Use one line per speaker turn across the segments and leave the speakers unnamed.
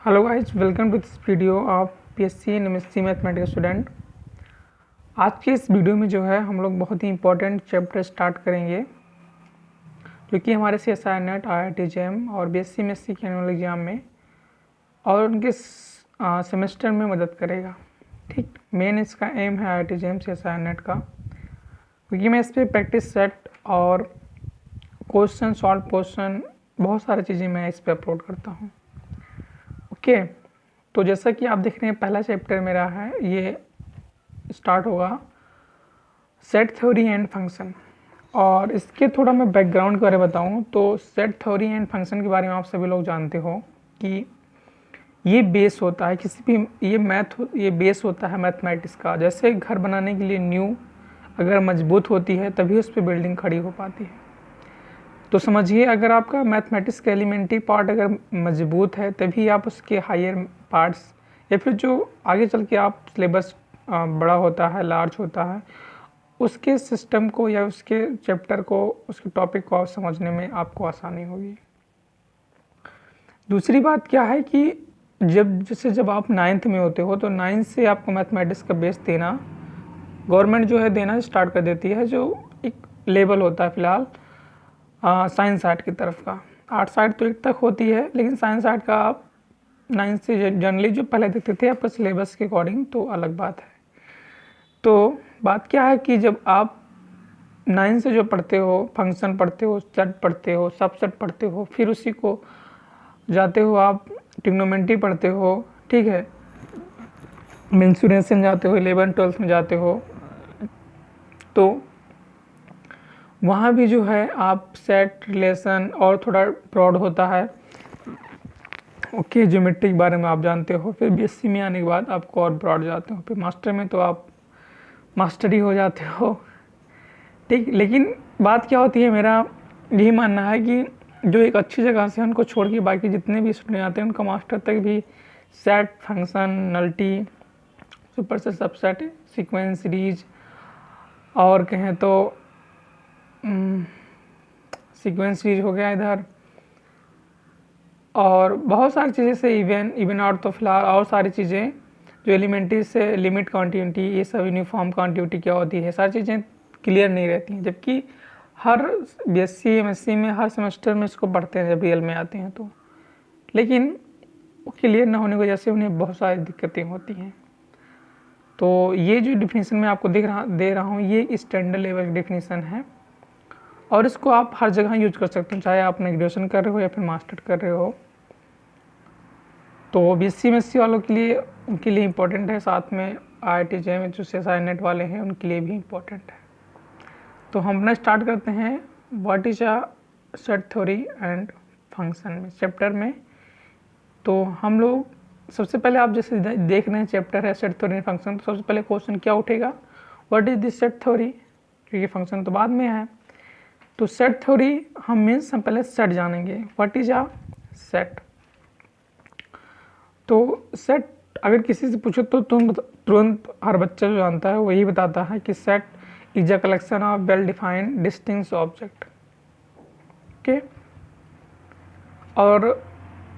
Hello guys, welcome to this video of PSC and MSC mathematics student. आज के इस video में जो है हम लोग बहुत ही इंपॉर्टेंट चैप्टर स्टार्ट करेंगे जो कि हमारे CSIR नेट, IIT JEM और BSc एमएससी के एनुअल एग्जाम में और उनके सेमेस्टर में मदद करेगा। ठीक, मेन इसका एम है IIT JEM CSIR नेट का, क्योंकि मैं इस पर प्रैक्टिस सेट और क्वेश्चन सॉल्व क्वेश्चन बहुत सारी चीज़ें मैं इस पर अपलोड करता हूँ। ओके, तो जैसा कि आप देख रहे हैं पहला चैप्टर मेरा है, ये स्टार्ट होगा सेट थ्योरी एंड फंक्शन। और इसके थोड़ा मैं बैकग्राउंड के बारे में बताऊँ तो सेट थ्योरी एंड फंक्शन के बारे में आप सभी लोग जानते हो कि ये बेस होता है किसी भी ये बेस होता है मैथमेटिक्स का। जैसे घर बनाने के लिए नींव अगर मजबूत होती है तभी उस पर बिल्डिंग खड़ी हो पाती है। तो समझिए, अगर आपका मैथमेटिक्स का एलिमेंट्री पार्ट अगर मजबूत है तभी आप उसके हायर पार्ट्स या फिर जो आगे चल के आप सिलेबस बड़ा होता है, लार्ज होता है, उसके सिस्टम को या उसके चैप्टर को, उसके टॉपिक को आप समझने में आपको आसानी होगी। दूसरी बात क्या है कि जब आप 9th में होते हो तो 9th से आपको मैथमेटिक्स का बेस देना गवर्नमेंट जो है देना स्टार्ट कर देती है, जो एक लेवल होता है फिलहाल साइंस आर्ट की तरफ का। आर्ट साइड तो 8 तक होती है, लेकिन साइंस आर्ट का आप 9th से जनरली जो पहले देखते थे आपका सिलेबस के अकॉर्डिंग, तो अलग बात है। तो बात क्या है कि जब आप 9th से जो पढ़ते हो, फंक्शन पढ़ते हो, सेट पढ़ते हो, सबसेट पढ़ते हो, फिर उसी को जाते हो आप ट्रिग्नोमेट्री पढ़ते हो, ठीक है, मेंसुरेशन जाते हो, 11th-12th में जाते हो, तो वहाँ भी जो है आप सेट, रिलेशन और थोड़ा ब्रॉड होता है। ओके, ज्योमेट्री के बारे में आप जानते हो। फिर BSc में आने के बाद आपको और ब्रॉड जाते हो, फिर मास्टर में तो आप मास्टरी हो जाते हो। ठीक, लेकिन बात क्या होती है, मेरा यही मानना है कि जो एक अच्छी जगह से उनको छोड़ के बाकी जितने भी स्टूडेंट आते हैं उनका मास्टर तक भी set, function, nullity, superset, subset, sequence, series और कहें तो सीक्वेंस सीरीज हो गया इधर, और बहुत सारी चीज़ें से इवन आउट, तो फिलहाल और सारी चीज़ें जो एलिमेंट्री से लिमिट कॉन्टिन्यूटी, ये सब यूनिफॉर्म कॉन्टिन्यूटी क्या होती है, सारी चीज़ें क्लियर नहीं रहती हैं। जबकि हर BSc MSc में हर सेमेस्टर में इसको पढ़ते हैं जब रियल में आते हैं तो, लेकिन वो क्लियर ना होने की वजह से उन्हें बहुत सारी दिक्कतें होती हैं। तो ये जो डिफिनीसन मैं आपको दे रहा हूँ, ये स्टैंडर्ड लेवल की डिफिनीसन है और इसको आप हर जगह यूज कर सकते हो, चाहे आप ग्रेजुएशन कर रहे हो या फिर मास्टर कर रहे हो। तो BSc MSc वालों के लिए, उनके लिए इम्पोर्टेंट है, साथ में IIT JEM जो CSIR नेट वाले हैं उनके लिए भी इम्पोर्टेंट है। तो हम अपना स्टार्ट करते हैं what is a set theory and function में चैप्टर में। तो हम लोग सबसे पहले, आप जैसे देख रहे हैं चैप्टर है सेट थ्योरी एंड फंक्शन, तो सबसे पहले क्वेश्चन क्या उठेगा, what is this set theory, क्योंकि फंक्शन तो बाद में है। तो सेट थ्योरी हम पहले सेट जानेंगे, व्हाट इज अ सेट। तो सेट अगर किसी से पूछो तो तुरंत हर बच्चा जो जानता है वही बताता है कि set is a collection of well defined distinct object. Okay, और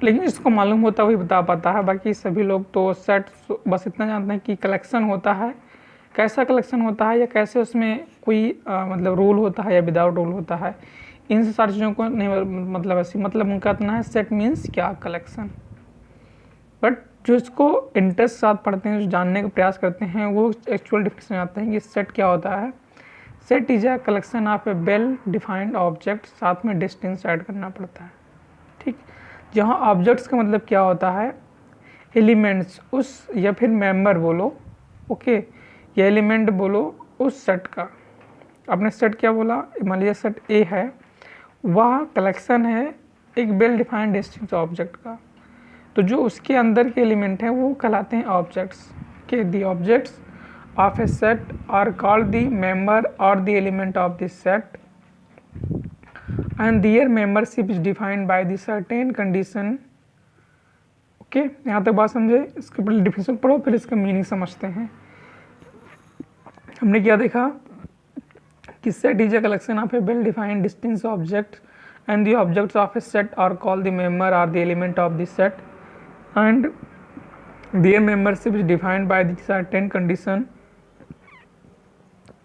लेकिन जिसको मालूम होता है वही बता पाता है, बाकी सभी लोग तो सेट बस इतना जानते हैं कि कलेक्शन होता है, कैसा कलेक्शन होता है या कैसे उसमें कोई मतलब रूल होता है या विदाउट रूल होता है, इन सारी चीज़ों को नहीं मतलब ऐसी, मतलब उनका इतना है सेट मीन्स क्या, कलेक्शन। बट जो इसको इंटरेस्ट साथ पढ़ते हैं, जो जानने का प्रयास करते हैं, वो एक्चुअल डिफिनेशन आते हैं कि सेट क्या होता है। Set is a collection of a well defined object, साथ में डिस्टेंस ऐड करना पड़ता है। ठीक, जहाँ ऑब्जेक्ट्स का मतलब क्या होता है, एलिमेंट्स उस, या फिर मेंबर बोलो, ओके, या एलिमेंट बोलो उस सेट का। आपने सेट क्या बोला, मान लीजिए सेट ए है, वह कलेक्शन है एक वेल डिफाइंड डिस्टिंक्ट ऑब्जेक्ट का। तो जो उसके अंदर के एलिमेंट हैं वो कहलाते हैं ऑब्जेक्ट्स के। The objects of a set are called the member और the element of this set and their membership is defined by the certain condition. Okay, यहाँ तक बात समझे। इसके पहले डिफिनेशन पढ़ो, फिर इसका मीनिंग समझते हैं। हमने क्या देखा कि set is a collection of a well defined distinct object and the objects of a set are called the member और the element of this set and their membership is defined by the certain condition.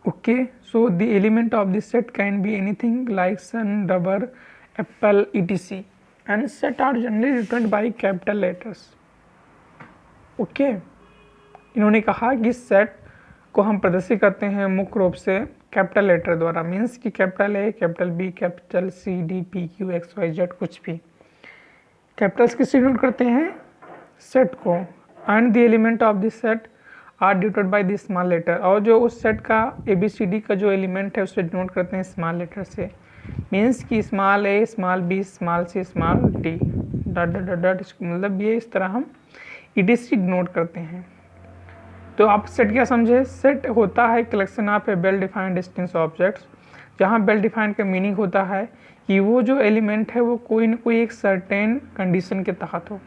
Okay, so the element of this set can be anything like sun, rubber, apple, etc. and set are generally written by capital letters. Okay इन्होंने कहा कि set को हम प्रदर्शित करते हैं मुख्य रूप से कैपिटल लेटर द्वारा, मीन्स कि capital A, capital B, capital C, D, P, Q, X, Y, Z, कुछ भी कैपिटल्स किससे डिनोट करते हैं, सेट को। And the element of this set are denoted by the small letter, और जो उस सेट का ए बी सी डी का जो एलिमेंट है उसे डिनोट करते हैं स्मॉल लेटर से, मीन्स कि small A, small B, small C, small D, dot dot dot dot, मतलब ये इस तरह हम EDC डिनोट करते हैं। तो आप सेट क्या समझे, सेट होता है collection of a well defined distinct objects, जहाँ वेल डिफाइंड का मीनिंग होता है कि वो जो एलिमेंट है वो कोई न कोई एक सर्टेन कंडीशन के तहत हो।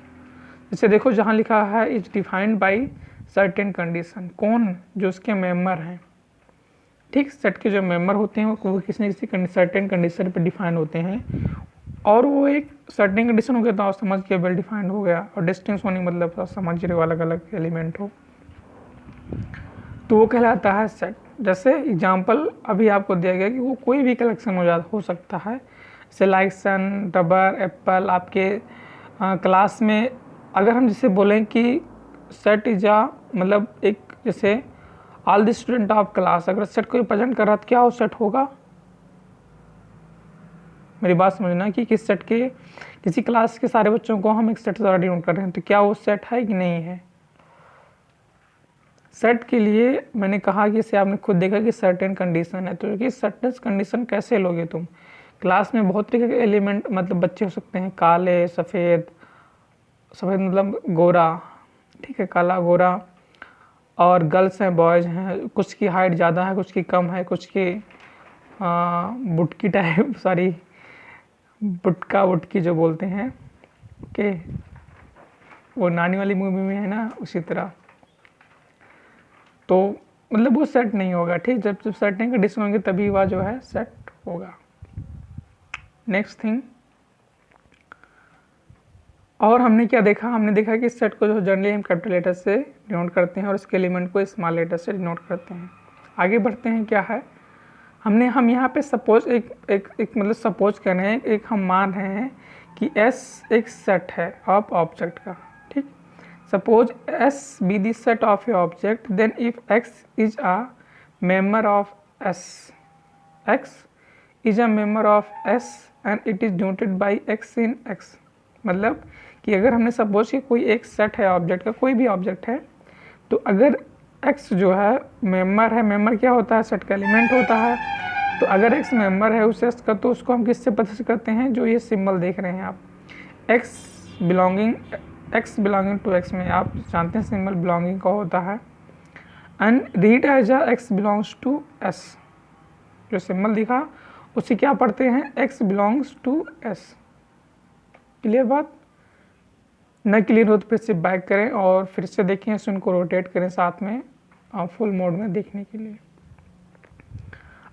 जैसे देखो जहाँ लिखा है is defined by certain condition, कौन, जो उसके मेंबर हैं, ठीक, सेट के जो मेंबर होते हैं वो किसी न किसी सर्टेन कंडीशन पर डिफाइन होते हैं, और वो एक सर्टेन कंडीशन हो गया तो आप समझ के वेल डिफाइंड हो गया, और डिस्टिंक्ट होने मतलब आप समझ रहे हो अलग अलग एलिमेंट हो, तो वो कहलाता है सेट। जैसे एग्जांपल अभी आपको दिया गया कि वो कोई भी कलेक्शन हो सकता है, जैसे लाइक सन, रबर, एप्पल। आपके क्लास में अगर हम जैसे बोलें कि सेट इज मतलब एक जैसे all the student of class, अगर सेट को प्रेजेंट कर रहा तो क्या वो सेट होगा, मेरी बात समझना कि किस सेट के किसी क्लास के सारे बच्चों को हम एक सेट द्वारा डिनोट कर रहे हैं, तो क्या वो सेट है कि नहीं है। सेट के लिए मैंने कहा कि इसे आपने खुद देखा कि सर्टेन कंडीशन है, तो कि सर्टेन कंडीशन कैसे लोगे तुम, क्लास में बहुत तरीके के एलिमेंट मतलब बच्चे हो सकते हैं, काले, सफ़ेद, सफ़ेद मतलब गोरा, ठीक है, काला गोरा, और गर्ल्स हैं, बॉयज़ हैं, कुछ की हाइट ज़्यादा है, कुछ की कम है, कुछ की बुटकी टाइप सॉरी बुटका बुटकी जो बोलते हैं, ओके, वो नानी वाली मूवी में है ना, उसी तरह। तो मतलब वो सेट नहीं होगा, ठीक, जब जब सर्टेन कंडीशन होंगे तभी वह जो है सेट होगा। नेक्स्ट थिंग, और हमने क्या देखा, हमने देखा कि सेट को जो जनरली हम कैपिटल लेटर से डिनोट करते हैं और इसके एलिमेंट को स्मॉल लेटर से डिनोट करते हैं। आगे बढ़ते हैं, क्या है, हम यहाँ पे सपोज एक मतलब सपोज कर रहे हैं, एक हम मान रहे हैं कि S एक सेट है ऑफ ऑब्जेक्ट का, ठीक, suppose S be the set of a object, then if X is a member of S, X is a member of S and it is denoted by X in X, मतलब कि अगर हमने suppose कि कोई एक set है object का, कोई भी ऑब्जेक्ट है, तो अगर X जो है मेंबर है, मेंबर क्या होता है, सेट का एलिमेंट होता है, तो अगर X मेंबर है उस सेट का, तो उसको हम किससे प्रदर्शित करते हैं, जो ये सिंबल देख रहे हैं आप, X बिलोंगिंग टू X में, आप जानते हैं सिंबल बिलोंगिंग का होता है, and read as X belongs to S, जो सिंबल दिखा उसे क्या पढ़ते हैं, X belongs to S। Clear बात, न क्लियर हो तो फिर से बैक करें और फिर से देखें, इसे उनको रोटेट करें साथ में फुल मोड में देखने के लिए।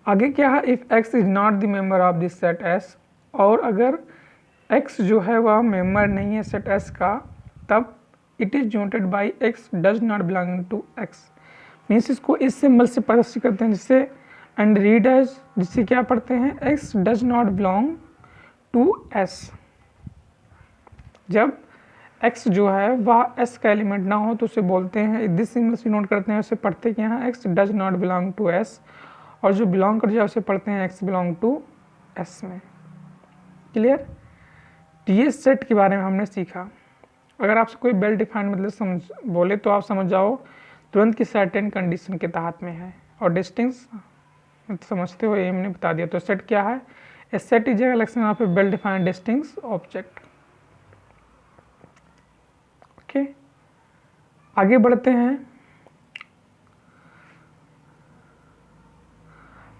आगे क्या है, if X is not the member of this set S, और अगर X जो है वह मेंबर नहीं है सेट S का, तब it is denoted by X does not belonging to X, means इसको इस सिंबल से प्रदर्शित करते हैं, जिससे एंड रीड एज, जिससे क्या पढ़ते हैं, X does not belong to S। जब X जो है वह S का एलिमेंट ना हो तो उसे बोलते हैं, दिस सिंबल से नोट करते हैं, उसे पढ़ते हैं कि यहाँ X does not belong to S, और जो बिलोंग कर जाए उसे पढ़ते हैं X बिलोंग टू S में। क्लियर, तो ये सेट के बारे में हमने सीखा। अगर आपसे कोई वेल डिफाइंड मतलब बोले तो आप समझ जाओ तुरंत की सर्टेन कंडीशन के तहत में है, और डिस्टिंक्ट समझते हो, ये हमने बता दिया। तो सेट क्या है, a set is a collection of a well defined distinct object. Okay, आगे बढ़ते हैं।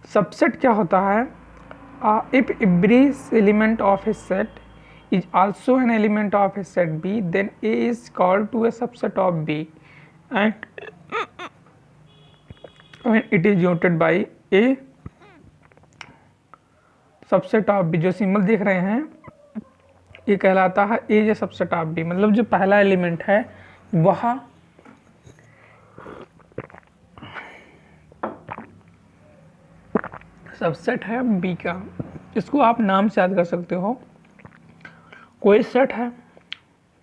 सबसेट क्या होता है, if every element of a set is also an element of a set B, then A is called to a subset of B, and when it is denoted by A subset of B, जो symbol देख रहे हैं ये कहलाता है ए या subset of B, मतलब जो पहला एलिमेंट है वह सबसेट है बी का। इसको आप नाम से याद कर सकते हो। कोई सेट है,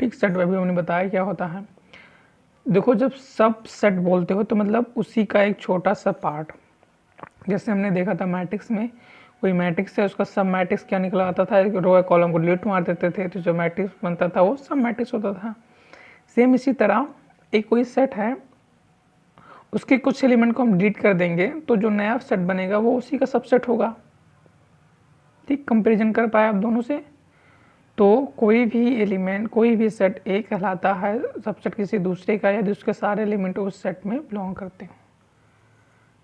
ठीक, सेट अभी हमने बताया क्या होता है। देखो जब सब सेट बोलते हो तो मतलब उसी का एक छोटा सा पार्ट, जैसे हमने देखा था मैट्रिक्स में, कोई मैट्रिक्स है उसका सब मैट्रिक्स क्या निकला आता था, एक रो या कॉलम को डिलीट मार देते थे तो जो मैट्रिक्स बनता था वो सब मैट्रिक्स होता था। सेम इसी तरह एक कोई सेट है, उसके कुछ एलिमेंट को हम डिलीट कर देंगे तो जो नया सेट बनेगा वो उसी का सबसेट होगा। ठीक, कंपैरिजन कर पाए आप दोनों से। तो कोई भी एलिमेंट, कोई भी सेट ए कहलाता है सबसेट किसी दूसरे का यदि उसके सारे एलिमेंट उस सेट में बिलोंग करते हो।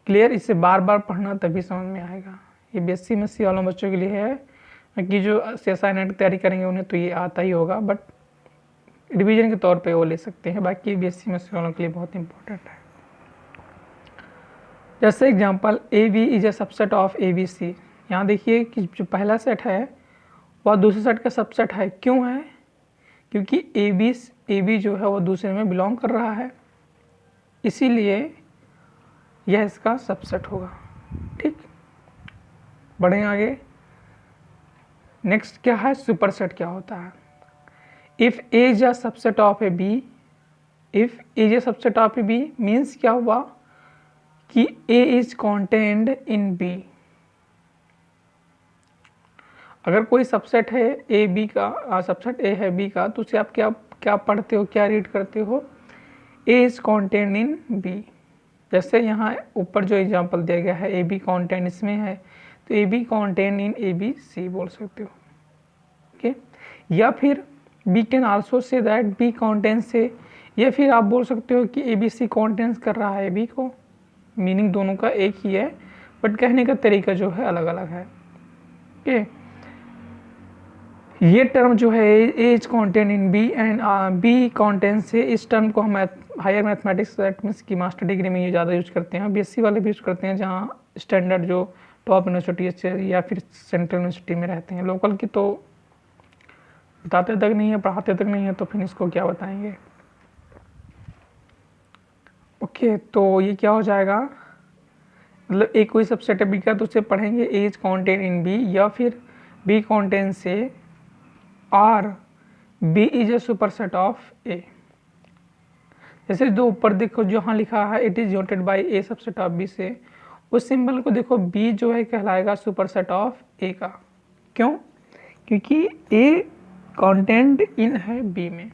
क्लियर? इसे बार बार पढ़ना तभी समझ में आएगा। ये बीएससी में सी वालों बच्चों के लिए है कि जो CSI नेट की तैयारी करेंगे उन्हें तो ये आता ही होगा, बट रिवीजन के तौर पे वो ले सकते हैं। बाकी बीएससी में सी वालों के लिए बहुत इंपॉर्टेंट है। जैसे example A B is a subset of A B C. यहाँ देखिए कि जो पहला सेट है वह दूसरे सेट का सबसेट है। क्यों है? क्योंकि ए बी जो है वो दूसरे में बिलोंग कर रहा है, इसीलिए यह इसका सबसेट होगा। ठीक, बढ़ें आगे। नेक्स्ट क्या है? सुपरसेट क्या होता है? If A is a subset of A B, if A is a subset of A B means क्या हुआ कि ए इज कॉन्टेन्ड इन बी। अगर कोई सबसेट है ए बी का, सबसेट ए है बी का, तो उसे आप क्या क्या पढ़ते हो, क्या रीड करते हो? ए इज कॉन्टेन्ड इन बी। जैसे यहाँ ऊपर जो एग्जांपल दिया गया है ए बी कॉन्टेन्ड इसमें है, तो A B कॉन्टेन्ड in A B सी बोल सकते हो। ओके, या फिर B can also say that B contains से, या फिर आप बोल सकते हो कि ए बी सी कॉन्टेन्स कर रहा है बी को। मीनिंग दोनों का एक ही है, बट कहने का तरीका जो है अलग अलग है। ओके, ये टर्म जो है A is content in B and B content से, इस टर्म को हम हायर मैथमेटिक्स मीन्स की मास्टर डिग्री में ये ज़्यादा यूज करते हैं, बीएससी वाले भी यूज करते हैं, जहाँ स्टैंडर्ड जो टॉप यूनिवर्सिटी या फिर सेंट्रल यूनिवर्सिटी में रहते हैं। लोकल की तो बताते तक नहीं है, पढ़ाते तक नहीं है, तो फिर इसको क्या बताएंगे। ओके, तो ये क्या हो जाएगा, मतलब एक कोई सबसेट है बी का तो उसे पढ़ेंगे A is content in B, या फिर बी कॉन्टेंट से और B is a superset of A. जैसे जो ऊपर देखो जहाँ लिखा है it is denoted by A subset of B से, उस सिंबल को देखो बी जो है कहलाएगा सुपरसेट ऑफ ए का। क्यों? क्योंकि ए कॉन्टेंट इन है बी में,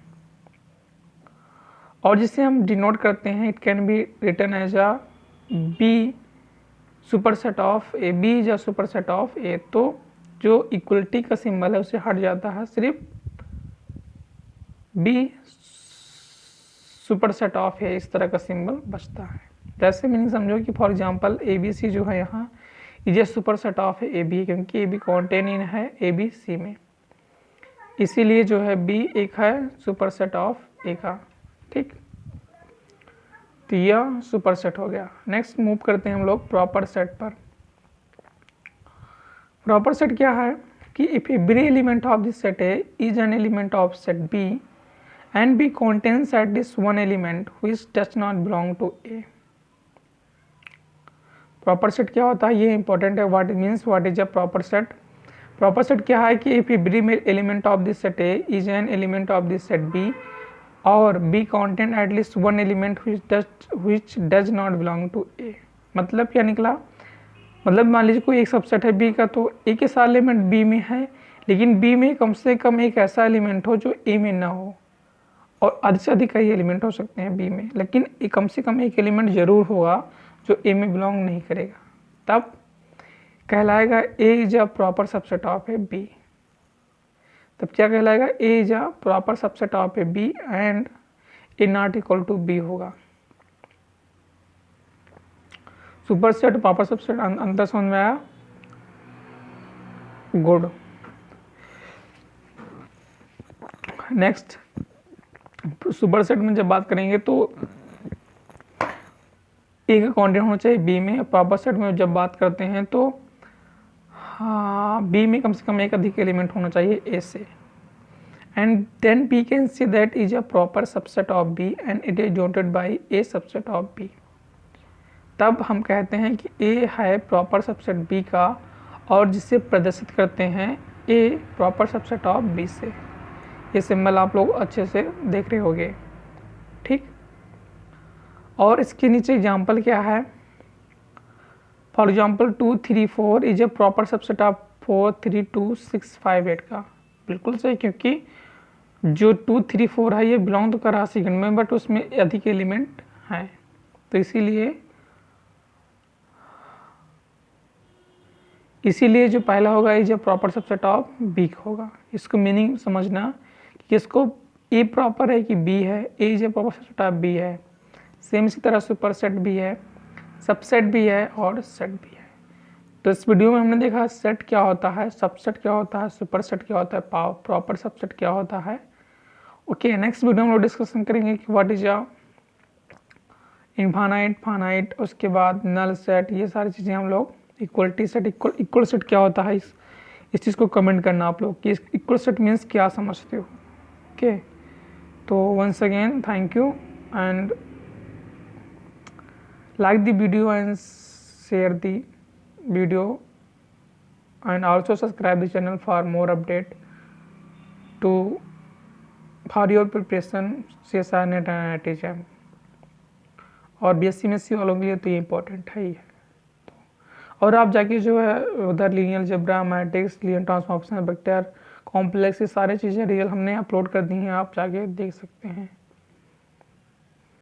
और जिसे हम डिनोट करते हैं it can be written as a B superset of A, B is a superset of A. तो जो इक्वलिटी का सिंबल है उसे हट जाता है, सिर्फ बी सुपरसेट ऑफ ए इस तरह का सिंबल बचता है। जैसे मीनिंग समझो कि for example A B C जो है यहाँ is a superset of A B, क्योंकि ए बी कॉन्टेन इन है ए बी सी में, इसीलिए जो है बी एक है सुपरसेट ऑफ ए का। ठीक, तो यह सुपरसेट हो गया। नेक्स्ट मूव करते हैं हम लोग प्रॉपर सेट पर। प्रॉपर सेट क्या है कि if every element of this set A is an element of set B and B contains at this one element which does not belong to A। Proper set क्या होता है, ये important है। What means what is a proper set? Proper set क्या है कि if every element of this set A is an element of this set B और B contain at least one element which does not belong to A। मतलब क्या निकला, मतलब मान लीजिए कोई एक सबसेट है बी का, तो ए के सारे एलिमेंट बी में है, लेकिन बी में कम से कम एक ऐसा एलिमेंट हो जो ए में ना हो, और अधिक से अधिक कई एलिमेंट हो सकते हैं बी में, लेकिन कम से कम एक एलिमेंट जरूर होगा जो ए में बिलोंग नहीं करेगा, तब कहलाएगा A is a proper subset of A B. तब क्या कहलाएगा, A is a proper subset of A B and A not equal to B होगा। सुपर सेट प्रॉपर सबसेट अंतर समझ में आया? गुड। नेक्स्ट सुपर सेट में जब बात करेंगे तो ए का कॉन्टेंट होना चाहिए बी में। प्रॉपर सेट में जब बात करते हैं तो हाँ, बी में कम से कम एक अधिक एलिमेंट होना चाहिए ए से। and then we can see that is a proper subset of B and it is denoted by A subset of B। तब हम कहते हैं कि A है प्रॉपर सबसेट B का और जिसे प्रदर्शित करते हैं A proper subset of B से। ये सिंबल आप लोग अच्छे से देख रहे होंगे, ठीक। और इसके नीचे एग्जाम्पल क्या है, for example 2 3 4 is a proper subset of 4 3 2 6 5 8 का। बिल्कुल सही, क्योंकि जो 2 3 4 है ये बिलोंग तो कर राशि गण में, बट उसमें अधिक एलिमेंट हैं, तो इसीलिए जो पहला होगा is A proper subset of B होगा। इसको मीनिंग समझना कि इसको ए प्रॉपर है कि बी है, A is A proper subset of B है। सेम इसी तरह सुपर सेट भी है, सबसेट भी है और सेट भी है। तो इस वीडियो में हमने देखा सेट क्या होता है, सबसेट क्या होता है, सुपर सेट क्या होता है, प्रॉपर सबसेट क्या होता है। ओके, नेक्स्ट वीडियो में हम लोग डिस्कशन करेंगे कि what is a infinite, finite, उसके बाद नल सेट, ये सारी चीज़ें हम लोग, इक्वलिटी सेट, इक्वल सेट क्या होता है, इस चीज़ को कमेंट करना आप लोग कि इक्वल सेट मीन्स क्या समझते हो। ओके, तो once again thank you and like the video and share the video and also subscribe the channel for more update for your preparation CSIR NET and IIT JAM और BSc में सी वालों के लिए तो ये इम्पोर्टेंट है ही है। और आप जाके जो है उधर linear algebra, matrix, linear transformation, vector, complex, ये सारी चीज़ें रियल हमने अपलोड कर दी हैं, आप जाके देख सकते हैं।